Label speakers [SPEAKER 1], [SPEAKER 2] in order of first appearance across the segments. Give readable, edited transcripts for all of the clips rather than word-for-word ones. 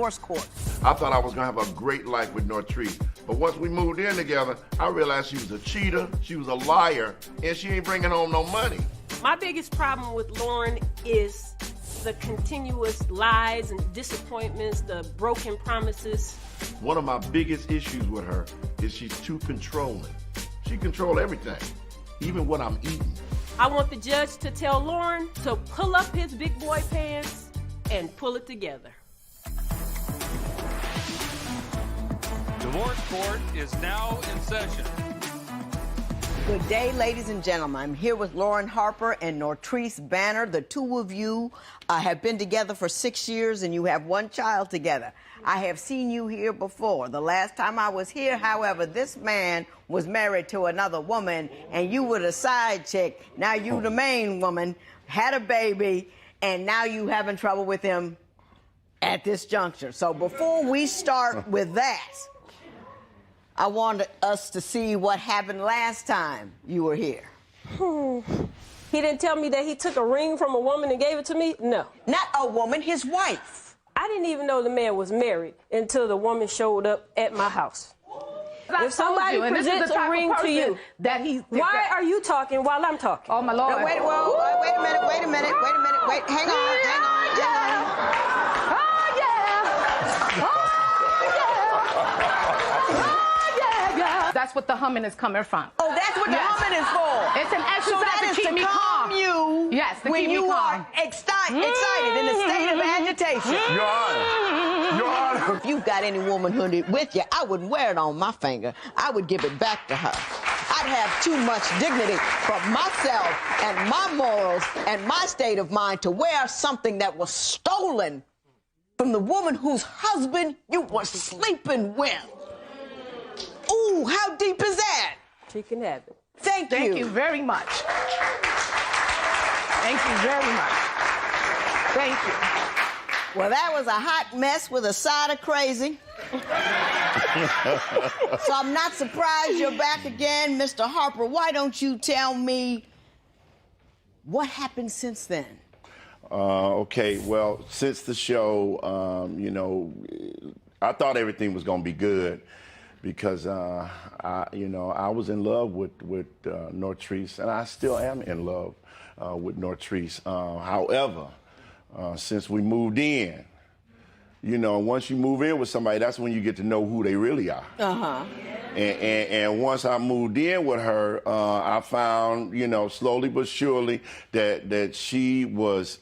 [SPEAKER 1] divorce court.
[SPEAKER 2] I thought I was gonna have a great life with Nortrice. But once we moved in together, I realized she was a cheater, she was a liar, and she ain't bringing home no money.
[SPEAKER 3] My biggest problem with Lauren is the continuous lies and disappointments, the broken promises.
[SPEAKER 2] One of my biggest issues with her is she's too controlling. She controls everything, even what I'm eating.
[SPEAKER 3] I want the judge to tell Lauren to pull up his big boy pants and pull it together.
[SPEAKER 4] Divorce court is now in session.
[SPEAKER 1] Good day, ladies and gentlemen. I'm here with Lauren Harper and Nortrice Banner. The two of you have been together for 6 years, and you have one child together. I have seen you here before. The last time I was here, however, this man was married to another woman, and you were the side chick. Now you the main woman, had a baby, and now you having trouble with him at this juncture. So before we start with that, I wanted us to see what happened last time you were here.
[SPEAKER 3] He didn't tell me that he took a ring from a woman and gave it to me? No.
[SPEAKER 1] Not a woman, his wife.
[SPEAKER 3] I didn't even know the man was married until the woman showed up at my house. If somebody presents a ring to you, why are you talking while I'm talking?
[SPEAKER 1] Oh, my Lord. Wait a minute. Hang on.
[SPEAKER 5] That's what the humming is coming from.
[SPEAKER 1] Oh, that's what the humming is for.
[SPEAKER 5] It's an exercise to keep me calm.
[SPEAKER 1] You
[SPEAKER 5] yes, to
[SPEAKER 1] when
[SPEAKER 5] keep me
[SPEAKER 1] you
[SPEAKER 5] calm.
[SPEAKER 1] are excited in a state of agitation.
[SPEAKER 2] Your Honor.
[SPEAKER 1] If you've got any womanhood with you, I wouldn't wear it on my finger. I would give it back to her. I'd have too much dignity for myself and my morals and my state of mind to wear something that was stolen from the woman whose husband you were sleeping with. Ooh, how deep is that?
[SPEAKER 3] She can have it.
[SPEAKER 1] Thank you.
[SPEAKER 5] Thank you very much. Thank you very much. Thank you.
[SPEAKER 1] Well, that was a hot mess with a side of crazy. So I'm not surprised you're back again. Mr. Harper, why don't you tell me what happened since then?
[SPEAKER 2] Okay, well, since the show, you know, I thought everything was going to be good because, I was in love with Nortrice, and I still am in love with Nortrice. However, since we moved in, you know, once you move in with somebody, that's when you get to know who they really are.
[SPEAKER 1] Uh-huh.
[SPEAKER 2] And once I moved in with her, I found, you know, slowly but surely that she was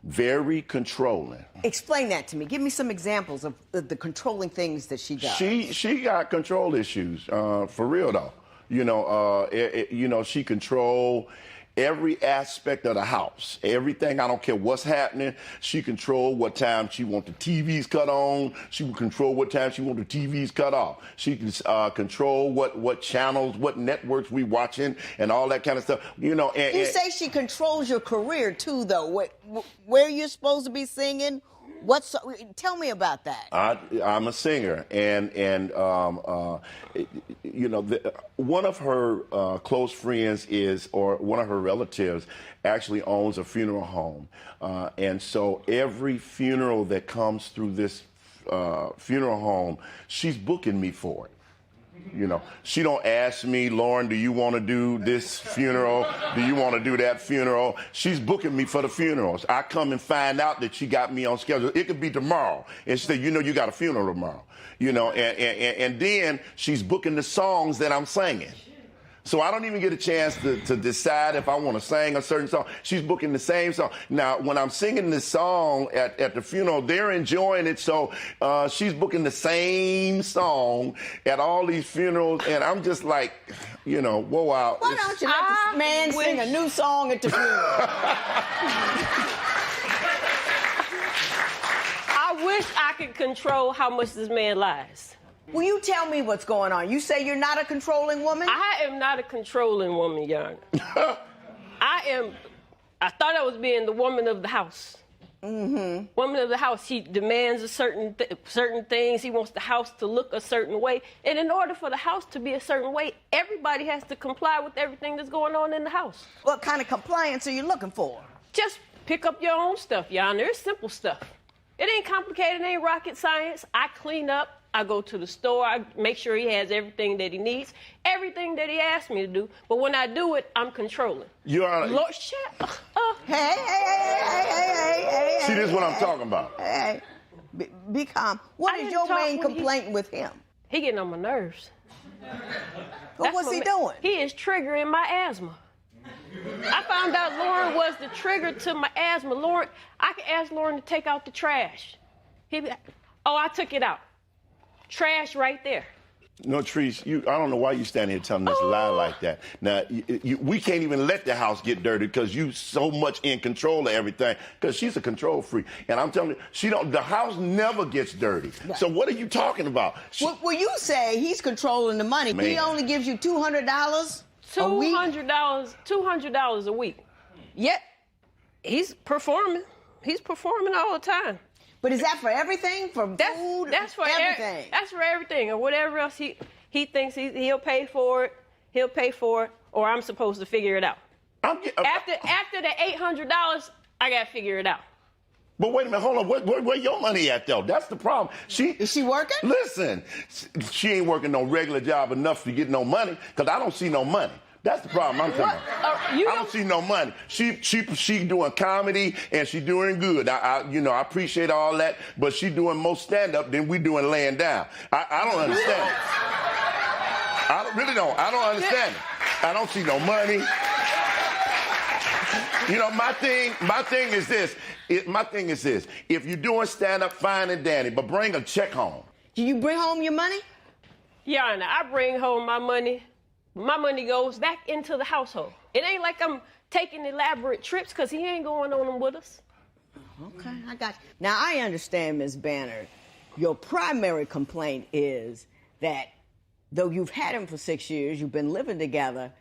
[SPEAKER 2] very controlling.
[SPEAKER 1] Explain that to me. Give me some examples of the controlling things that she does.
[SPEAKER 2] She got control issues, for real though. You know, she controlled every aspect of the house. Everything, I don't care what's happening, she controlled what time she want the TVs cut on. She would control what time she want the TVs cut off. She can control what channels, what networks we watching, and all that kind of stuff. You know,
[SPEAKER 1] you say she controls your career too, though. Where you're supposed to be singing? Tell me about that.
[SPEAKER 2] I'm a singer, and you know, one of her close friends or one of her relatives actually owns a funeral home, and so every funeral that comes through this funeral home, she's booking me for it. You know, she don't ask me, Lauren, do you want to do this funeral? Do you want to do that funeral? She's booking me for the funerals. I come and find out that she got me on schedule. It could be tomorrow. And she said, you know, you got a funeral tomorrow. You know, and then she's booking the songs that I'm singing. So I don't even get a chance to decide if I want to sing a certain song. She's booking the same song. Now, when I'm singing this song at the funeral, they're enjoying it. So she's booking the same song at all these funerals. And I'm just like, you know, whoa, out.
[SPEAKER 1] Why don't you let the man sing a new song at the funeral?
[SPEAKER 3] I wish I could control how much this man lies.
[SPEAKER 1] Will you tell me what's going on? You say you're not a controlling woman?
[SPEAKER 3] I am not a controlling woman, Your Honor. I thought I was being the woman of the house.
[SPEAKER 1] Mm-hmm.
[SPEAKER 3] Woman of the house, he demands certain things. He wants the house to look a certain way. And in order for the house to be a certain way, everybody has to comply with everything that's going on in the house.
[SPEAKER 1] What kind of compliance are you looking for?
[SPEAKER 3] Just pick up your own stuff, Your Honor. It's simple stuff. It ain't complicated. It ain't rocket science. I clean up. I go to the store. I make sure he has everything that he needs, everything that he asked me to do. But when I do it, I'm controlling.
[SPEAKER 2] Your Honor.
[SPEAKER 3] Lord, shut up.
[SPEAKER 1] Hey.
[SPEAKER 2] See, this is what I'm talking about.
[SPEAKER 1] Hey. Be calm. What
[SPEAKER 3] I
[SPEAKER 1] is
[SPEAKER 3] didn't
[SPEAKER 1] your
[SPEAKER 3] talk
[SPEAKER 1] main
[SPEAKER 3] when
[SPEAKER 1] complaint with him?
[SPEAKER 3] He getting on my nerves.
[SPEAKER 1] What's he doing?
[SPEAKER 3] He is triggering my asthma. I found out Lauren was the trigger to my asthma. Lauren, I can ask Lauren to take out the trash. He'd be like, oh, I took it out. Trash right there.
[SPEAKER 2] No, Treese, I don't know why you standing here telling this lie like that. Now, we can't even let the house get dirty because you so much in control of everything because she's a control freak. And I'm telling you, the house never gets dirty.
[SPEAKER 1] Right.
[SPEAKER 2] So what are you talking about?
[SPEAKER 1] Well, you say he's controlling the money.
[SPEAKER 2] Man.
[SPEAKER 1] He only gives you $200 a week?
[SPEAKER 3] $200 a week. Yet, he's performing. He's performing all the time.
[SPEAKER 1] But is that for everything? For food?
[SPEAKER 3] That's for
[SPEAKER 1] everything?
[SPEAKER 3] That's for everything. Or whatever else he thinks he'll pay for it. He'll pay for it, or I'm supposed to figure it out. After the $800, I got to figure it out.
[SPEAKER 2] But wait a minute, hold on. Where your money at, though? That's the problem.
[SPEAKER 1] Is she working?
[SPEAKER 2] Listen, she ain't working no regular job enough to get no money because I don't see no money. That's the problem I'm talking about. I don't see no money. She doing comedy and she doing good. I appreciate all that, but she doing more stand-up than we doing laying down. I don't understand it. I really don't. I don't understand it. I don't see no money. My thing is this. If you're doing stand-up, fine and dandy, but bring a check home.
[SPEAKER 1] Do you bring home your money?
[SPEAKER 3] Your Honor, I bring home my money. My money goes back into the household. It ain't like I'm taking elaborate trips because he ain't going on them with us.
[SPEAKER 1] Okay, I got you. Now, I understand, Ms. Banner, your primary complaint is that though you've had him for 6 years, you've been living together,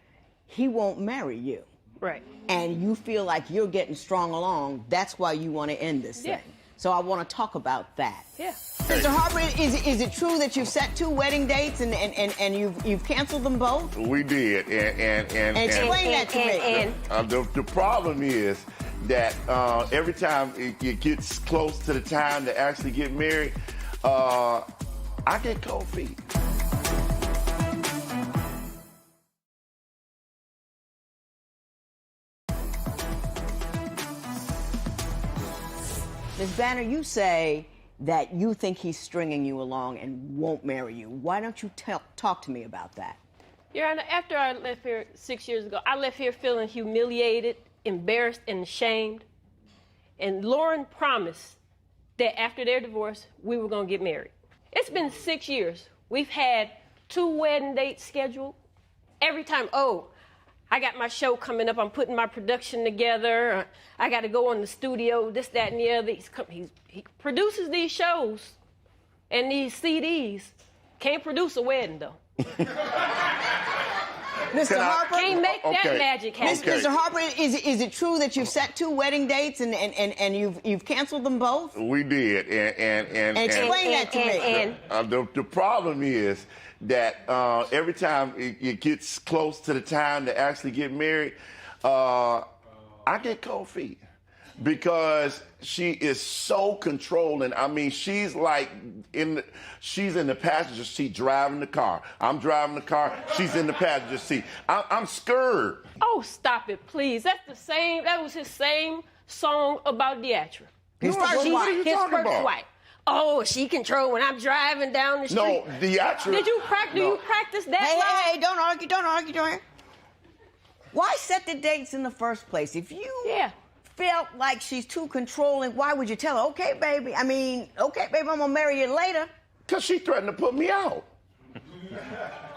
[SPEAKER 1] he won't marry you.
[SPEAKER 3] Right.
[SPEAKER 1] And you feel like you're getting strong along. That's why you want to end this thing. So I want to talk about that.
[SPEAKER 3] Yeah.
[SPEAKER 1] Mr. Harper, is it true that you've set 2 wedding dates and you've canceled them both?
[SPEAKER 2] We did, and
[SPEAKER 1] explain that to me.
[SPEAKER 2] The problem is that every time it gets close to the time to actually get married, I get cold feet.
[SPEAKER 1] Ms. Banner, you say that you think he's stringing you along and won't marry you. Why don't you talk to me about that?
[SPEAKER 3] Your Honor, after I left here 6 years ago, I left here feeling humiliated, embarrassed, and ashamed. And Lauren promised that after their divorce, we were going to get married. It's been 6 years. We've had 2 wedding dates scheduled. Every time, I got my show coming up. I'm putting my production together. I got to go in the studio, this, that, and the other. He produces these shows and these CDs. Can't produce a wedding, though.
[SPEAKER 1] Mr. Harper?
[SPEAKER 3] Can't make that magic happen.
[SPEAKER 2] Okay.
[SPEAKER 1] Mr. Harper, is it true that you've set 2 wedding dates and you've canceled them both?
[SPEAKER 2] We did, and
[SPEAKER 1] explain that to me.
[SPEAKER 2] The problem is that every time it gets close to the time to actually get married, I get cold feet because she is so controlling. I mean, she's like she's in the passenger seat driving the car. I'm driving the car. She's in the passenger seat. I'm scared.
[SPEAKER 3] Oh, stop it, please. That was his same song about Deatra.
[SPEAKER 1] His first
[SPEAKER 3] wife. Oh, she control when I'm driving down the street.
[SPEAKER 2] No, Deatra.
[SPEAKER 3] Do you practice that?
[SPEAKER 1] Hey, don't argue. Why set the dates in the first place? If you felt like she's too controlling, why would you tell her, okay, baby, I'm going to marry you later?
[SPEAKER 2] Because she threatened to put me out.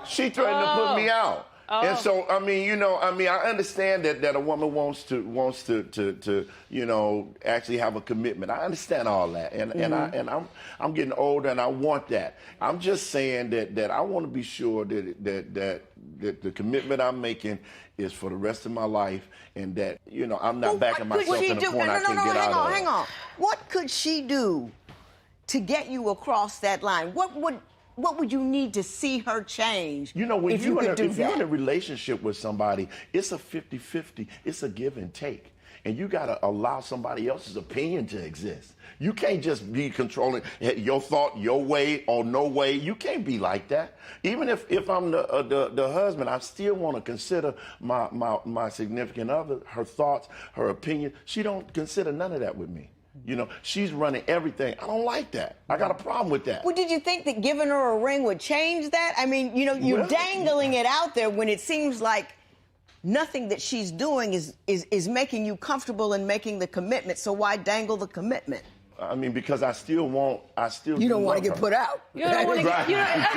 [SPEAKER 2] She threatened to put me out. And so, I understand that a woman wants to actually have a commitment. I understand all that, and I'm getting older, and I want that. I'm just saying that I want to be sure that the commitment I'm making is for the rest of my life, and that I'm not backing myself in a corner I can't get out of.
[SPEAKER 1] Hang on. What could she do to get you across that line? What would you need to see her change
[SPEAKER 2] if
[SPEAKER 1] you could do
[SPEAKER 2] if you're in a
[SPEAKER 1] that?
[SPEAKER 2] relationship with somebody, it's a 50-50. It's a give and take. And you got to allow somebody else's opinion to exist. You can't just be controlling your thought, your way or no way. You can't be like that. Even if I'm the husband, I still want to consider my significant other, her thoughts, her opinion. She don't consider none of that with me. You know, she's running everything. I don't like that. I got a problem with that.
[SPEAKER 1] Well, did you think that giving her a ring would change that? I mean, you know, you're dangling it out there when it seems like nothing that she's doing is making you comfortable in making the commitment. So why dangle the commitment?
[SPEAKER 2] I mean, because I still
[SPEAKER 1] You don't want to get put out.
[SPEAKER 3] You don't want to get, that's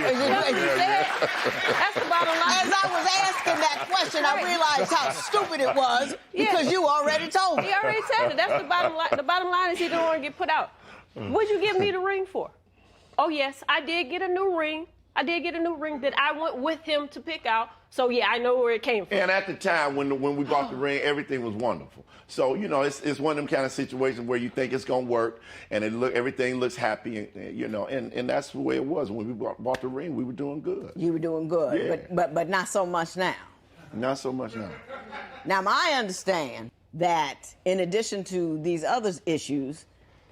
[SPEAKER 3] the bottom line.
[SPEAKER 1] As I was asking that question, I realized how stupid it was because you already told me.
[SPEAKER 3] He already said it. That's the bottom line. The bottom line is he don't want to get put out. What'd you give me the ring for? Oh, yes, I did get a new ring. I did get a new ring that I went with him to pick out. So, yeah, I know where it came from.
[SPEAKER 2] And at the time when we bought the ring, everything was wonderful. So, you know, it's one of them kind of situations where you think it's going to work and everything looks happy, and, you know, and that's the way it was. When we bought the ring, we were doing good.
[SPEAKER 1] You were doing good,
[SPEAKER 2] Yeah.
[SPEAKER 1] but not so much now.
[SPEAKER 2] Not so much now.
[SPEAKER 1] Now, I understand that in addition to these other issues,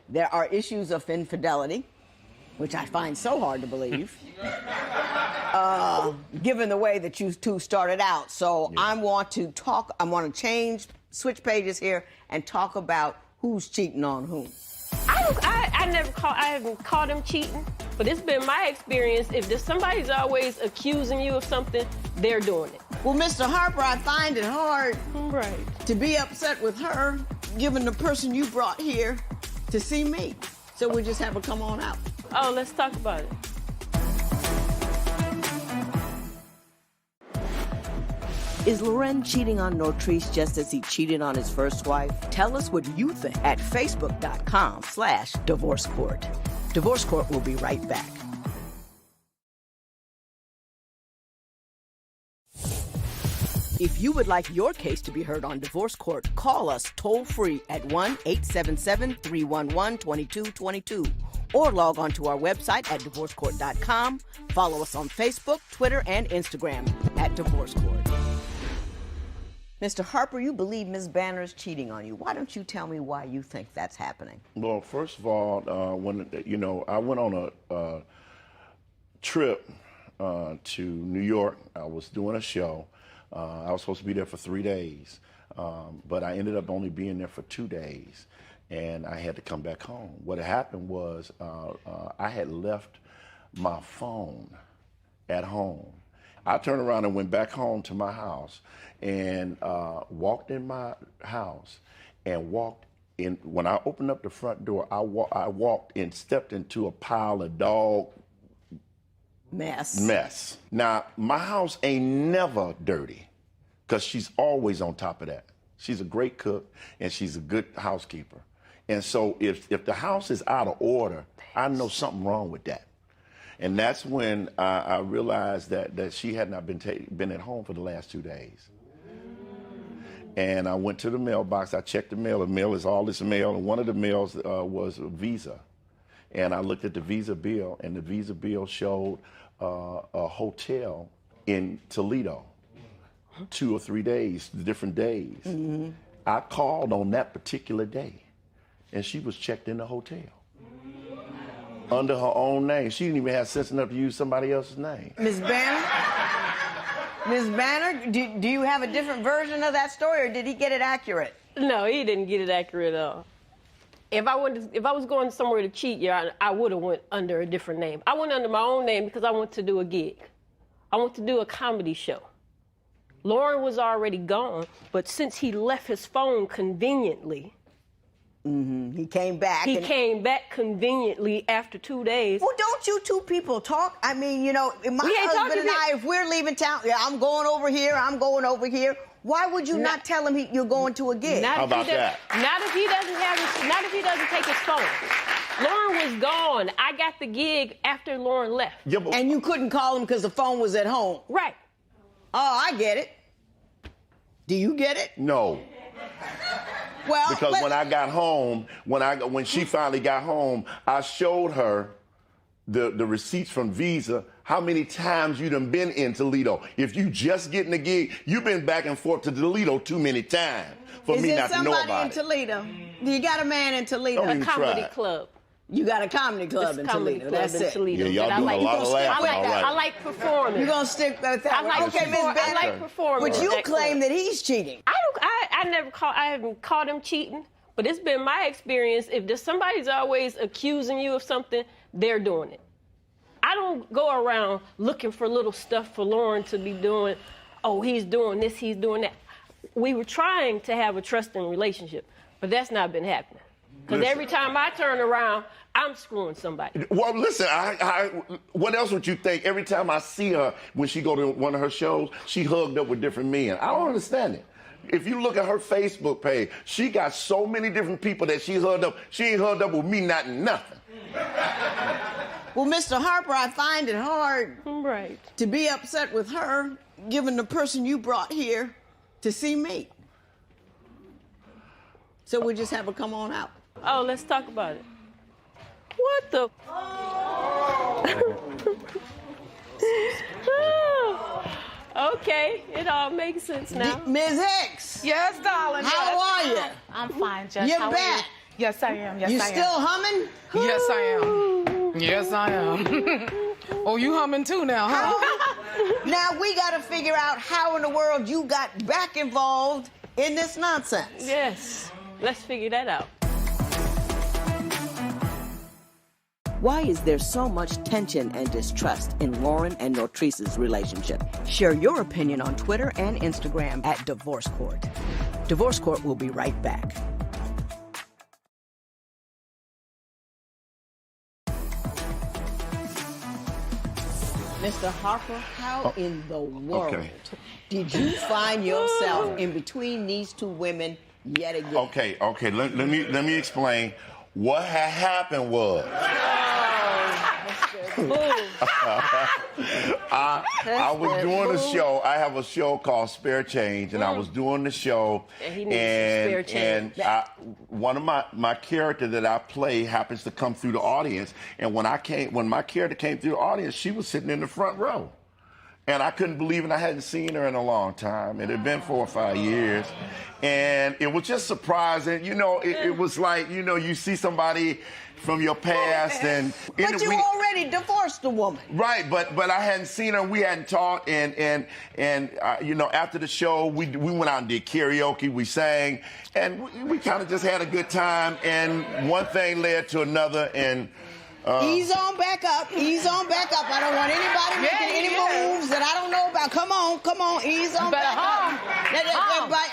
[SPEAKER 1] there are issues of infidelity, which I find so hard to believe, given the way that you two started out. So I want to switch pages here and talk about who's cheating on whom.
[SPEAKER 3] I haven't caught him cheating, but it's been my experience. If somebody's always accusing you of something, they're doing it.
[SPEAKER 1] Well, Mr. Harper, I find it hard to be upset with her, given the person you brought here to see me. So we'll just have her come on out.
[SPEAKER 3] Oh, let's talk about it.
[SPEAKER 1] Is Loren cheating on Nortrice just as he cheated on his first wife? Tell us what you think at facebook.com/Divorce Court. Divorce Court will be right back. If you would like your case to be heard on Divorce Court, call us toll-free at 1-877-311-2222 or log on to our website at divorcecourt.com. Follow us on Facebook, Twitter, and Instagram at Divorce Court. Mr. Harper, you believe Ms. Banner is cheating on you. Why don't you tell me why you think that's happening?
[SPEAKER 2] Well, first of all, when I went on a trip to New York. I was doing a show. I was supposed to be there for 3 days, but I ended up only being there for 2 days, and I had to come back home. What had happened was I had left my phone at home. I turned around and went back home to my house and walked in my house and walked in. When I opened up the front door, I walked and stepped into a pile of dog mess. Now, my house ain't never dirty because she's always on top of that. She's a great cook and she's a good housekeeper. And so if the house is out of order, I know something wrong with that. And that's when I realized that she had not been at home for the last 2 days. And I went to the mailbox. I checked the mail. The mail is all this mail. And one of the mails was a Visa. And I looked at the Visa bill, and the Visa bill showed a hotel in Toledo, 2 or 3 days, different days. Mm-hmm. I called on that particular day, and she was checked in the hotel under her own name. She didn't even have sense enough to use somebody else's name.
[SPEAKER 1] Ms. Banner? Ms. Banner, do you have a different version of that story, or did he get it accurate?
[SPEAKER 3] No, he didn't get it accurate at all. If I was going somewhere to cheat, I would have went under a different name. I went under my own name because I went to do a gig. I went to do a comedy show. Lauren was already gone, but since he left his phone conveniently,
[SPEAKER 1] he came back.
[SPEAKER 3] He came back conveniently after 2 days.
[SPEAKER 1] Well, don't you two people talk? I mean, my husband and I, if we're leaving town, I'm going over here, I'm going over here. Why would you not tell him you're going to a gig?
[SPEAKER 2] How about that?
[SPEAKER 3] Not if he doesn't take his phone. Lauren was gone. I got the gig after Lauren left.
[SPEAKER 2] Yeah, but
[SPEAKER 1] and you couldn't call him because the phone was at home.
[SPEAKER 3] Right.
[SPEAKER 1] Oh, I get it. Do you get it?
[SPEAKER 2] No.
[SPEAKER 1] Well,
[SPEAKER 2] because when I got home, when she finally got home, I showed her the receipts from Visa, how many times you done been in Toledo. If you just getting the gig, you've been back and forth to Toledo too many times for me not to know about
[SPEAKER 1] in Toledo? You got a man in Toledo?
[SPEAKER 2] Don't
[SPEAKER 3] A
[SPEAKER 2] even
[SPEAKER 3] comedy
[SPEAKER 2] try.
[SPEAKER 3] club.
[SPEAKER 1] You got a comedy club
[SPEAKER 3] It's
[SPEAKER 1] in
[SPEAKER 3] a comedy
[SPEAKER 1] Toledo.
[SPEAKER 3] club
[SPEAKER 1] That's
[SPEAKER 3] in
[SPEAKER 1] it.
[SPEAKER 3] Toledo.
[SPEAKER 2] Yeah, y'all
[SPEAKER 3] that I
[SPEAKER 2] doing
[SPEAKER 3] like.
[SPEAKER 2] a lot of laughing. All
[SPEAKER 3] I
[SPEAKER 2] right.
[SPEAKER 3] like performing.
[SPEAKER 1] You're going to stick with that.
[SPEAKER 3] I like
[SPEAKER 1] Okay, Miss
[SPEAKER 3] perform- I
[SPEAKER 1] Banner.
[SPEAKER 3] like performing.
[SPEAKER 1] But you
[SPEAKER 3] at that
[SPEAKER 1] claim
[SPEAKER 3] club.
[SPEAKER 1] that he's cheating.
[SPEAKER 3] I haven't caught him cheating, but it's been my experience. If there's somebody's always accusing you of something, they're doing it. I don't go around looking for little stuff for Lauren to be doing. Oh, he's doing this, he's doing that. We were trying to have a trusting relationship, but that's not been happening. Because every time I turn around, I'm screwing somebody.
[SPEAKER 2] Well, listen, what else would you think? Every time I see her, when she go to one of her shows, she hugged up with different men. I don't understand it. If you look at her Facebook page, she got so many different people that she hugged up. She ain't hugged up with me, nothing.
[SPEAKER 1] Well, Mr. Harper, I find it hard
[SPEAKER 3] Right.
[SPEAKER 1] to be upset with her, given the person you brought here to see me. So we just have her come on out.
[SPEAKER 3] Oh, let's talk about it. What the? Okay, it all makes sense now.
[SPEAKER 1] Ms. Hicks,
[SPEAKER 5] Yes, darling.
[SPEAKER 1] how are you?
[SPEAKER 6] I'm fine, Judge.
[SPEAKER 1] You're
[SPEAKER 6] How are
[SPEAKER 1] back.
[SPEAKER 6] you? Yes, I am. Yes,
[SPEAKER 1] You
[SPEAKER 6] I am.
[SPEAKER 1] still humming?
[SPEAKER 5] Yes, I am. Yes, I am. Oh, you humming too now, huh?
[SPEAKER 1] Now we got to figure out how in the world you got back involved in this nonsense.
[SPEAKER 3] Yes, let's figure that out.
[SPEAKER 1] Why is there so much tension and distrust in Lauren and Nortrice's relationship? Share your opinion on Twitter and Instagram at Divorce Court. Divorce Court will be right back. Mr. Harper, how in the world did you find yourself in between these two women yet again?
[SPEAKER 2] Okay. Let me explain. What had happened was I was doing a show. I have a show called Spare Change, and I was doing the show.
[SPEAKER 3] And he needs some spare change.
[SPEAKER 2] One of my character that I play happens to come through the audience, and when my character came through the audience, she was sitting in the front row. And I couldn't believe it. I hadn't seen her in a long time. It had been 4 or 5 years. And it was just surprising. You know, it was like, you know, you see somebody from your past and...
[SPEAKER 1] But you already divorced the woman.
[SPEAKER 2] Right, but I hadn't seen her. We hadn't talked. And you know, after the show, we went out and did karaoke. We sang. And we kind of just had a good time. And one thing led to another. And...
[SPEAKER 1] Ease on back up. Ease on back up. I don't want anybody making any moves that I don't know about. Come on. Ease on back up.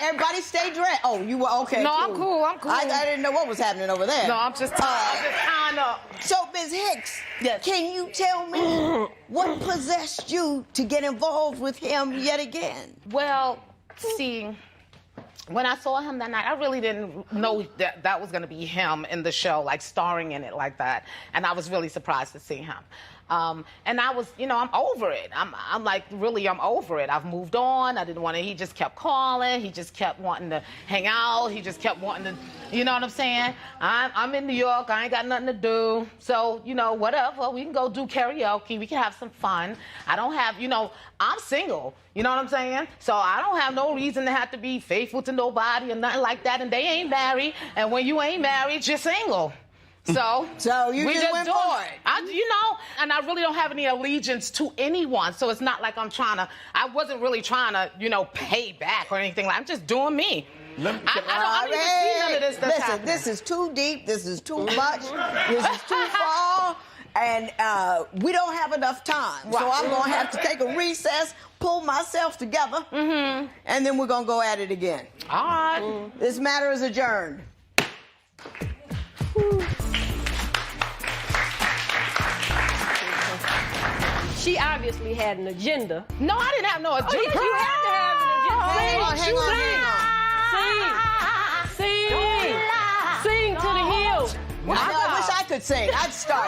[SPEAKER 1] Everybody stay dressed. Oh, you were okay.
[SPEAKER 5] No, I'm cool.
[SPEAKER 1] I didn't know what was happening over there.
[SPEAKER 5] No, I'm just tying up.
[SPEAKER 1] So, Ms. Hicks, can you tell me what possessed you to get involved with him yet again?
[SPEAKER 6] Well, see, when I saw him that night, I really didn't know that was going to be him in the show, like starring in it like that. And I was really surprised to see him. And I was, you know, I'm over it. I'm like, really, I'm over it. I've moved on. I didn't want to, he just kept calling. He just kept wanting to hang out. He just kept wanting to, you know what I'm saying? I'm in New York. I ain't got nothing to do. So, you know, whatever. We can go do karaoke. We can have some fun. I don't have, you know, I'm single. You know what I'm saying? So I don't have no reason to have to be faithful to nobody or nothing like that. And they ain't married. And when you ain't married, you're single. So
[SPEAKER 1] you
[SPEAKER 6] we
[SPEAKER 1] just went for it.
[SPEAKER 6] You know, and I really don't have any allegiance to anyone. So it's not like I wasn't really trying to, you know, pay back or anything. I'm just doing me. I don't even see none of this that's happening.
[SPEAKER 1] This is too deep. This is too much. This is too far. And we don't have enough time.
[SPEAKER 6] Right.
[SPEAKER 1] So I'm going to have to take a recess, pull myself together, and then we're going to go at it again.
[SPEAKER 6] All right.
[SPEAKER 1] This matter is adjourned.
[SPEAKER 3] She obviously had an agenda.
[SPEAKER 6] No, I didn't have no agenda.
[SPEAKER 3] Yes, you had to have an agenda.
[SPEAKER 1] Hang on.
[SPEAKER 3] Sing to the hills.
[SPEAKER 1] I wish I could sing. I'd start.